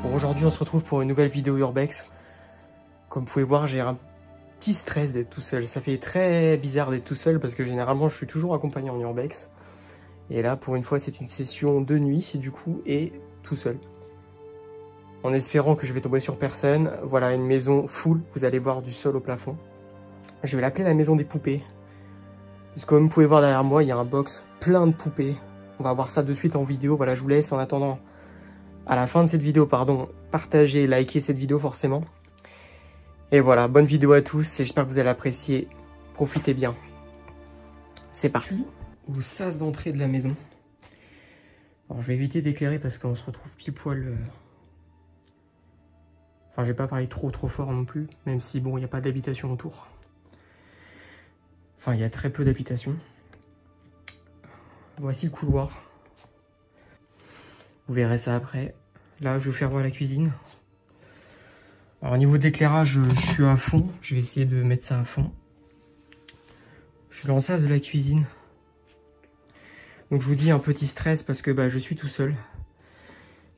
Bon, aujourd'hui on se retrouve pour une nouvelle vidéo Urbex. Comme vous pouvez voir, j'ai un petit stress d'être tout seul. Ça fait très bizarre d'être tout seul parce que généralement je suis toujours accompagné en Urbex. Et là pour une fois c'est une session de nuit du coup et tout seul. En espérant que je vais tomber sur personne. Voilà une maison full, vous allez voir du sol au plafond. Je vais l'appeler la maison des poupées. Parce que comme vous pouvez voir derrière moi, il y a un box plein de poupées. On va voir ça de suite en vidéo. Voilà, je vous laisse en attendant. À la fin de cette vidéo, pardon, partagez, likez cette vidéo forcément. Et voilà, bonne vidéo à tous et j'espère que vous allez apprécier. Profitez bien. C'est parti. Au sas d'entrée de la maison. Alors je vais éviter d'éclairer parce qu'on se retrouve pile poil. Enfin, je vais pas parler trop fort non plus, même si bon, il n'y a pas d'habitation autour. Enfin, il y a très peu d'habitation. Voici le couloir. Vous verrez ça après. Là, je vais vous faire voir la cuisine. Alors, au niveau de l'éclairage, je suis à fond. Je vais essayer de mettre ça à fond. Je suis dans le sas de la cuisine. Donc, je vous dis un petit stress parce que je suis tout seul.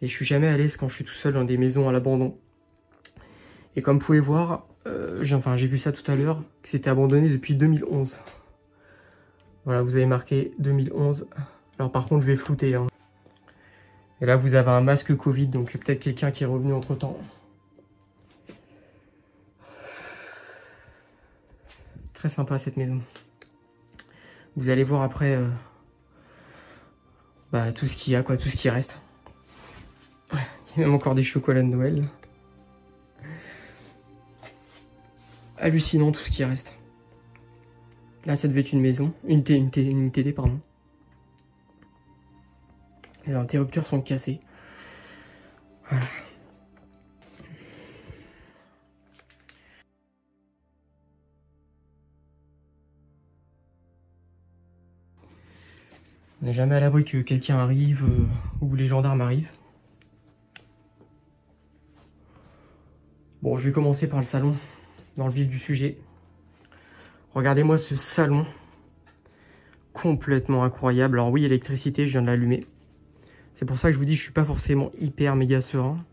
Et je suis jamais à l'aise quand je suis tout seul dans des maisons à l'abandon. Et comme vous pouvez voir, j'ai vu ça tout à l'heure, que c'était abandonné depuis 2011. Voilà, vous avez marqué 2011. Alors, par contre, je vais flouter, hein. Et là, vous avez un masque Covid, donc peut-être quelqu'un qui est revenu entre-temps. Très sympa cette maison. Vous allez voir après tout ce qu'il y a, tout ce qui reste. Il y a même encore des chocolats de Noël. Hallucinant tout ce qui reste. Là, ça devait être une maison, une télé, pardon. Les interrupteurs sont cassés. Voilà. On n'est jamais à l'abri que quelqu'un arrive ou les gendarmes arrivent. Bon, je vais commencer par le salon, dans le vif du sujet. Regardez-moi ce salon. Complètement incroyable. Alors oui, électricité, je viens de l'allumer. C'est pour ça que je vous dis, je suis pas forcément hyper méga serein.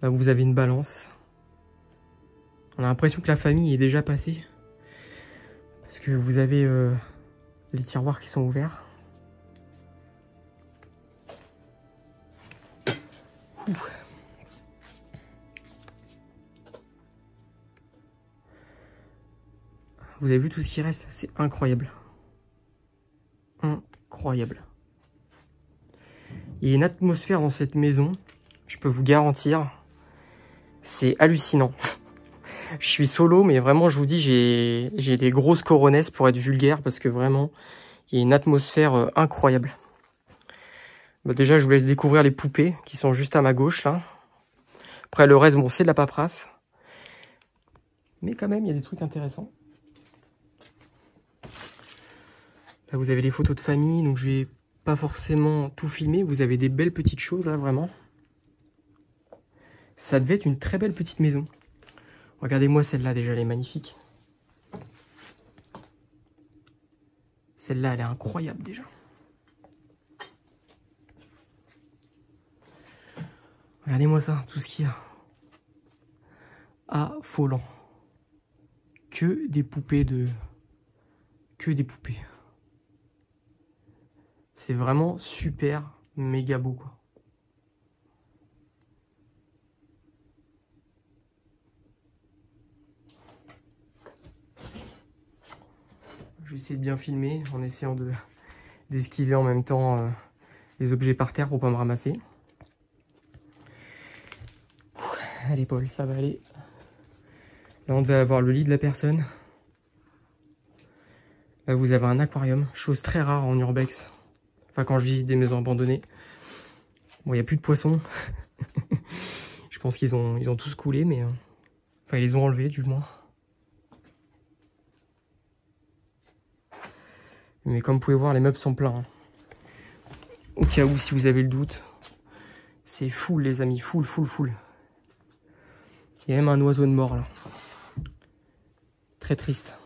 Là, vous avez une balance. On a l'impression que la famille est déjà passée. Parce que vous avez les tiroirs qui sont ouverts. Ouh. Vous avez vu tout ce qui reste? C'est incroyable. Incroyable. Il y a une atmosphère dans cette maison, je peux vous garantir. C'est hallucinant. Je suis solo, mais vraiment, je vous dis, j'ai des grosses coronesses pour être vulgaire, parce que vraiment, il y a une atmosphère incroyable. Déjà, je vous laisse découvrir les poupées, qui sont juste à ma gauche, là. Après, le reste, bon, c'est de la paperasse. Mais quand même, il y a des trucs intéressants. Là, vous avez les photos de famille, donc je vais pas forcément tout filmer. Vous avez des belles petites choses, là, vraiment. Ça devait être une très belle petite maison. Regardez-moi celle-là, déjà, elle est magnifique. Celle-là, elle est incroyable, déjà. Regardez-moi ça, tout ce qu'il y a. Affolant. Que des poupées Que des poupées. C'est vraiment super, méga beau, quoi. Je vais essayer de bien filmer en essayant d'esquiver en même temps les objets par terre pour pas me ramasser. Allez Paul, ça va aller. Là on devait avoir le lit de la personne. Là vous avez un aquarium, chose très rare en urbex. Enfin quand je visite des maisons abandonnées. Bon il n'y a plus de poissons. Je pense qu'ils ont tous coulé mais... Enfin ils les ont enlevés du moins. Mais comme vous pouvez voir les meubles sont pleins. Au cas où si vous avez le doute. C'est full les amis, full. Il y a même un oiseau de mort là. Très triste.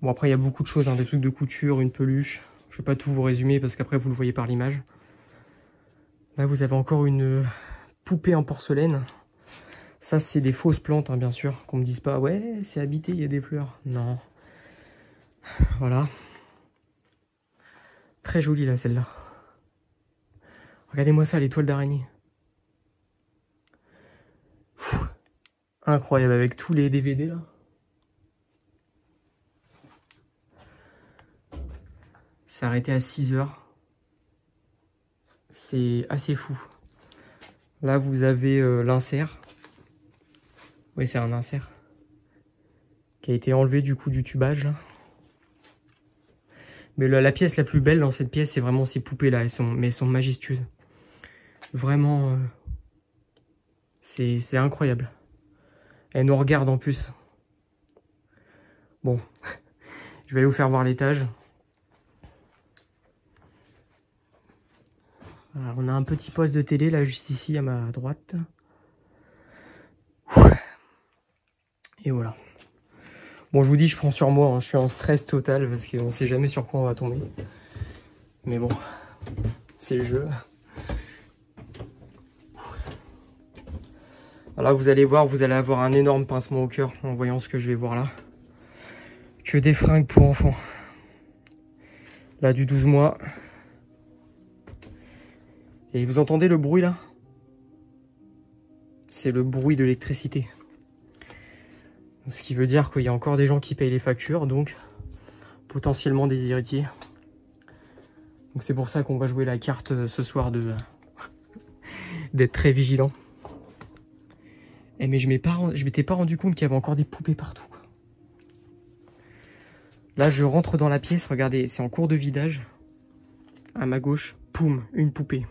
Bon après il y a beaucoup de choses, des trucs de couture, une peluche. Je vais pas tout vous résumer parce qu'après vous le voyez par l'image. Là, vous avez encore une poupée en porcelaine. Ça, c'est des fausses plantes, hein, bien sûr. Qu'on me dise pas, ouais, c'est habité, il y a des fleurs. Non. Voilà. Très jolie, là, celle-là. Regardez-moi ça, les toiles d'araignée. Incroyable, avec tous les DVD, là. C'est arrêté à 6 heures. C'est assez fou. Là, vous avez l'insert. Oui, c'est un insert. Qui a été enlevé, du coup, du tubage, là. Mais la pièce la plus belle dans cette pièce, c'est vraiment ces poupées-là. Mais elles sont majestueuses. Vraiment, c'est incroyable. Elles nous regardent en plus. Bon, je vais aller vous faire voir l'étage. On a un petit poste de télé, là, juste ici, à ma droite. Et voilà. Bon, je vous dis, je prends sur moi, hein. Je suis en stress total parce qu'on sait jamais sur quoi on va tomber. Mais bon, c'est le jeu. Là, vous allez voir, vous allez avoir un énorme pincement au cœur en voyant ce que je vais voir là. Que des fringues pour enfants. Là, du 12 mois. Et vous entendez le bruit là? C'est le bruit de l'électricité. Ce qui veut dire qu'il y a encore des gens qui payent les factures, donc potentiellement des héritiers. Donc c'est pour ça qu'on va jouer la carte ce soir d'être très vigilant. Mais je m'étais pas rendu compte qu'il y avait encore des poupées partout, quoi. Là, je rentre dans la pièce, regardez, c'est en cours de vidage. À ma gauche, poum, une poupée.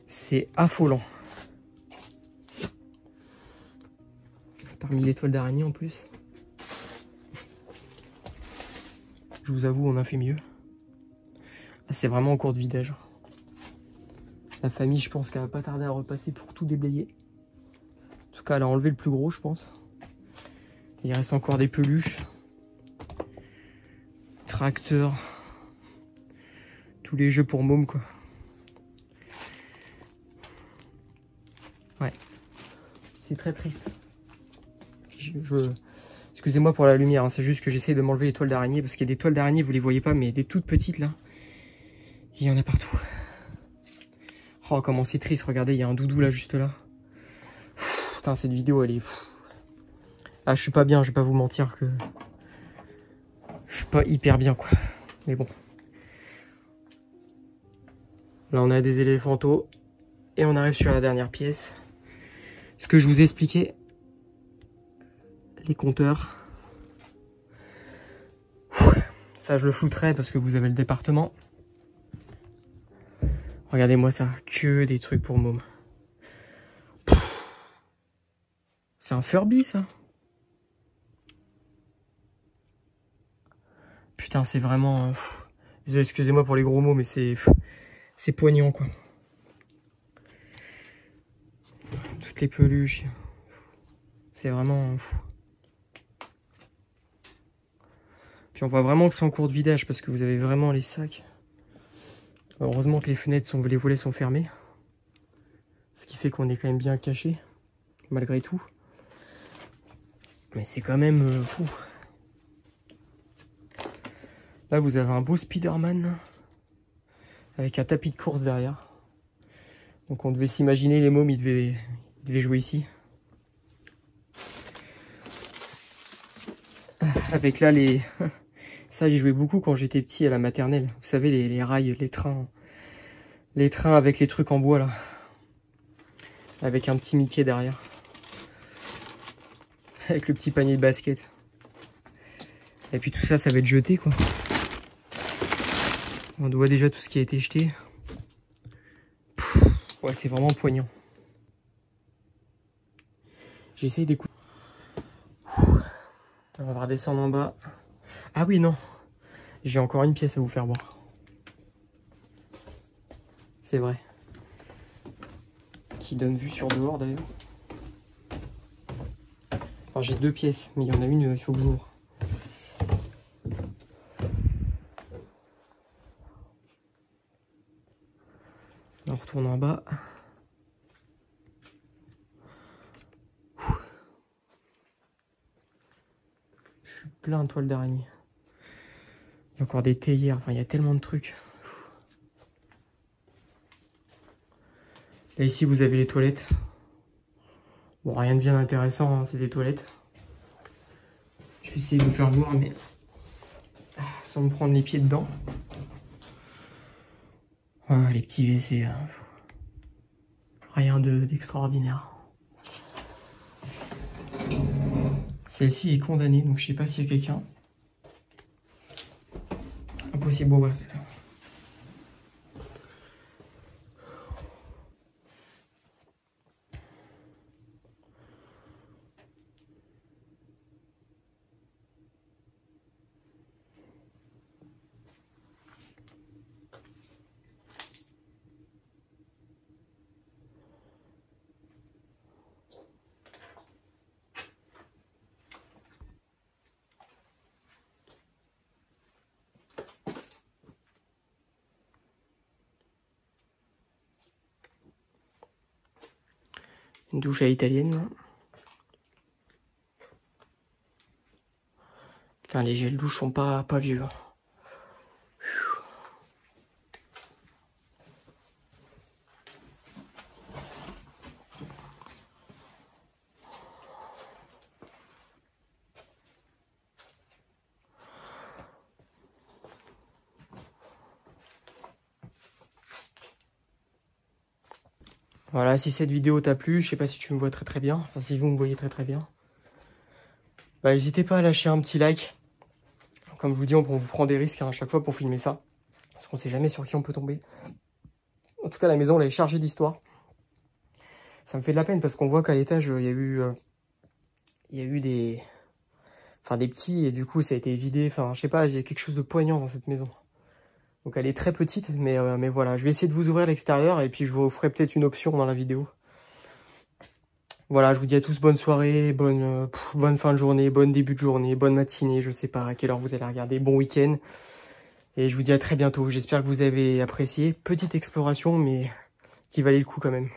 C'est affolant. Parmi les toiles d'araignée en plus. Je vous avoue, on a fait mieux. Ah, c'est vraiment en cours de vidage. La famille, je pense qu'elle va pas tarder à repasser pour tout déblayer. En tout cas, elle a enlevé le plus gros, je pense. Il reste encore des peluches. Tracteurs. Tous les jeux pour mômes, quoi. Ouais. C'est très triste. Excusez-moi pour la lumière, hein, c'est juste que j'essaie de m'enlever les toiles d'araignée. Parce qu'il y a des toiles d'araignée, vous les voyez pas, mais des toutes petites, là. Il y en a partout. Oh, comment c'est triste. Regardez, il y a un doudou, là, juste là. Putain, cette vidéo, elle est... Ah, je suis pas bien, je vais pas vous mentir que... Je suis pas hyper bien, quoi. Mais bon. Là, on a des éléphantaux. Et on arrive sur la dernière pièce. Ce que je vous ai expliqué. Les compteurs. Ça, je le flouterai parce que vous avez le département. Regardez-moi ça. Que des trucs pour mômes. C'est un Furby, ça. Putain, c'est vraiment... Désolé, excusez-moi pour les gros mots, mais c'est poignant, quoi. Toutes les peluches. C'est vraiment... Puis on voit vraiment que c'est en cours de vidage parce que vous avez vraiment les sacs. Heureusement que les fenêtres, les volets sont fermés. Ce qui fait qu'on est quand même bien caché, malgré tout. Mais c'est quand même fou. Là, vous avez un beau Spider-Man avec un tapis de course derrière. Donc on devait s'imaginer, les mômes, ils devaient jouer ici. Avec là, ça, j'y jouais beaucoup quand j'étais petit à la maternelle. Vous savez, les rails, les trains avec les trucs en bois, là. Avec un petit Mickey derrière. Avec le petit panier de basket. Et puis tout ça, ça va être jeté, quoi. On voit déjà tout ce qui a été jeté. Ouais, c'est vraiment poignant. J'essaye d'écouter. On va redescendre en bas. Ah oui, non. J'ai encore une pièce à vous faire voir. C'est vrai. Qui donne vue sur dehors, d'ailleurs. Enfin, j'ai deux pièces, mais il y en a une, il faut que j'ouvre. On retourne en bas. Je suis plein de toiles d'araignée. Il y a encore des théières, enfin il y a tellement de trucs. Là ici vous avez les toilettes. Bon, rien de bien intéressant, hein, c'est des toilettes. Je vais essayer de vous faire voir, mais sans me prendre les pieds dedans. Voilà, les petits WC. Hein. Rien d'extraordinaire. Celle-ci est condamnée, donc je sais pas s'il y a quelqu'un. Impossible, bon, ouais, c'est ça. Une douche à l'italienne. Putain, les gels douche sont pas vieux. Voilà, si cette vidéo t'a plu, je sais pas si tu me vois très bien, enfin si vous me voyez très bien. Bah n'hésitez pas à lâcher un petit like. Comme je vous dis, on vous prend des risques hein, à chaque fois pour filmer ça. Parce qu'on sait jamais sur qui on peut tomber. En tout cas, la maison, elle est chargée d'histoire. Ça me fait de la peine parce qu'on voit qu'à l'étage, il y a eu des petits et du coup, ça a été vidé. Enfin, je sais pas, il y a quelque chose de poignant dans cette maison. Donc elle est très petite, mais voilà. Je vais essayer de vous ouvrir l'extérieur et puis je vous ferai peut-être une option dans la vidéo. Voilà, je vous dis à tous bonne soirée, bonne fin de journée, bon début de journée, bonne matinée, je sais pas à quelle heure vous allez regarder, bon week-end. Et je vous dis à très bientôt, j'espère que vous avez apprécié. Petite exploration, mais qui valait le coup quand même.